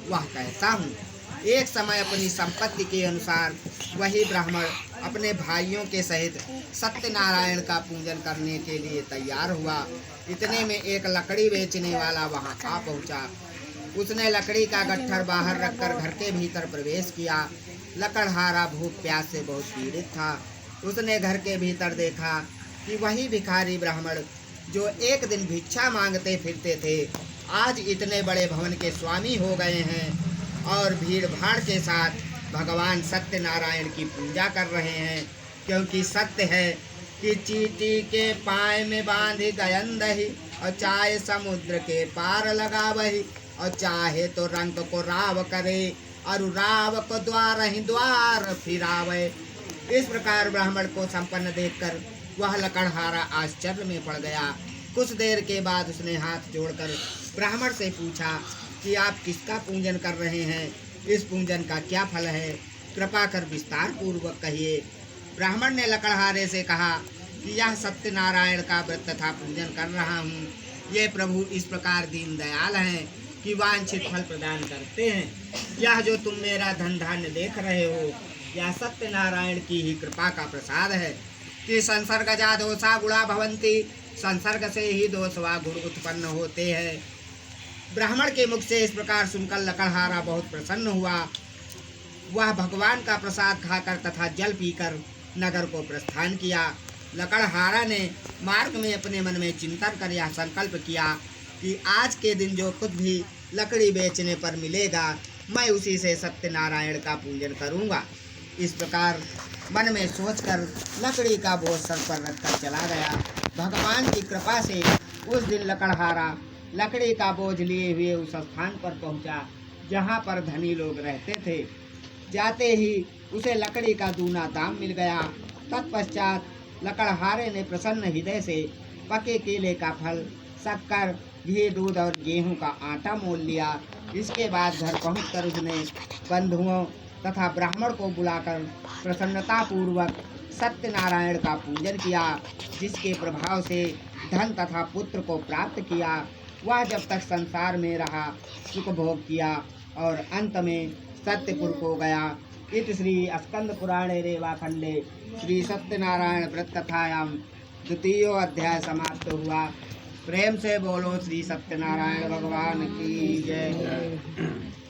वह कहता हूँ। एक समय अपनी संपत्ति के अनुसार वही ब्राह्मण अपने भाइयों के सहित सत्यनारायण का पूजन करने के लिए तैयार हुआ। इतने में एक लकड़ी बेचने वाला वहां आ पहुंचा। उसने लकड़ी का गट्ठर बाहर रखकर घर के भीतर प्रवेश किया। लकड़हारा भूख प्यास से बहुत पीड़ित था। उसने घर के भीतर देखा कि वही भिखारी ब्राह्मण जो एक दिन भिक्षा मांगते फिरते थे, आज इतने बड़े भवन के स्वामी हो गए हैं और भीड़ भाड़ के साथ भगवान सत्यनारायण की पूजा कर रहे हैं। क्योंकि सत्य है कि चींटी के पाय में बांधी गयन दही, और चाहे समुद्र के पार लगावही, और चाहे तो रंग को राव करे, और राव को द्वार ही द्वार फिरावे। इस प्रकार ब्राह्मण को संपन्न देखकर वह लकड़हारा आश्चर्य में पड़ गया। कुछ देर के बाद उसने हाथ जोड़कर ब्राह्मण से पूछा कि आप किसका पूजन कर रहे हैं? इस पूजन का क्या फल है? कृपा कर विस्तार पूर्वक कहिए। ब्राह्मण ने लकड़हारे से कहा कि यह सत्यनारायण का व्रत तथा पूजन कर रहा हूँ। ये प्रभु इस प्रकार दीन दयाल हैं कि वांछित फल प्रदान करते हैं। यह जो तुम मेरा धन धान्य देख रहे हो, यह सत्यनारायण की ही कृपा का प्रसाद है कि संसर्गजा दोषा गुणा भवंती, संसर्ग से ही दोष व गुण उत्पन्न होते हैं। ब्राह्मण के मुख से इस प्रकार सुनकर लकड़हारा बहुत प्रसन्न हुआ। वह भगवान का प्रसाद खाकर तथा जल पीकर नगर को प्रस्थान किया। लकड़हारा ने मार्ग में अपने मन में चिंतन कर यह संकल्प किया कि आज के दिन जो कुछ भी लकड़ी बेचने पर मिलेगा, मैं उसी से सत्यनारायण का पूजन करूंगा। इस प्रकार मन में सोचकर लकड़ी का बोझ सर पर रखकर चला गया। भगवान की कृपा से उस दिन लकड़हारा लकड़ी का बोझ लिए हुए उस स्थान पर पहुंचा जहां पर धनी लोग रहते थे। जाते ही उसे लकड़ी का दूना दाम मिल गया। तत्पश्चात लकड़हारे ने प्रसन्न हृदय से पके केले का फल, शक्कर, घी, दूध और गेहूं का आटा मोल लिया। इसके बाद घर पहुंचकर उसने बंधुओं तथा ब्राह्मण को बुलाकर प्रसन्नतापूर्वक सत्यनारायण का पूजन किया, जिसके प्रभाव से धन तथा पुत्र को प्राप्त किया। वह जब तक संसार में रहा सुख भोग किया और अंत में सत्यपुर को गया। इत श्री स्कंद पुराणे रेवाखंडे श्री सत्यनारायण व्रत कथायाम द्वितीय अध्याय समाप्त हुआ। प्रेम से बोलो श्री सत्यनारायण भगवान की जय।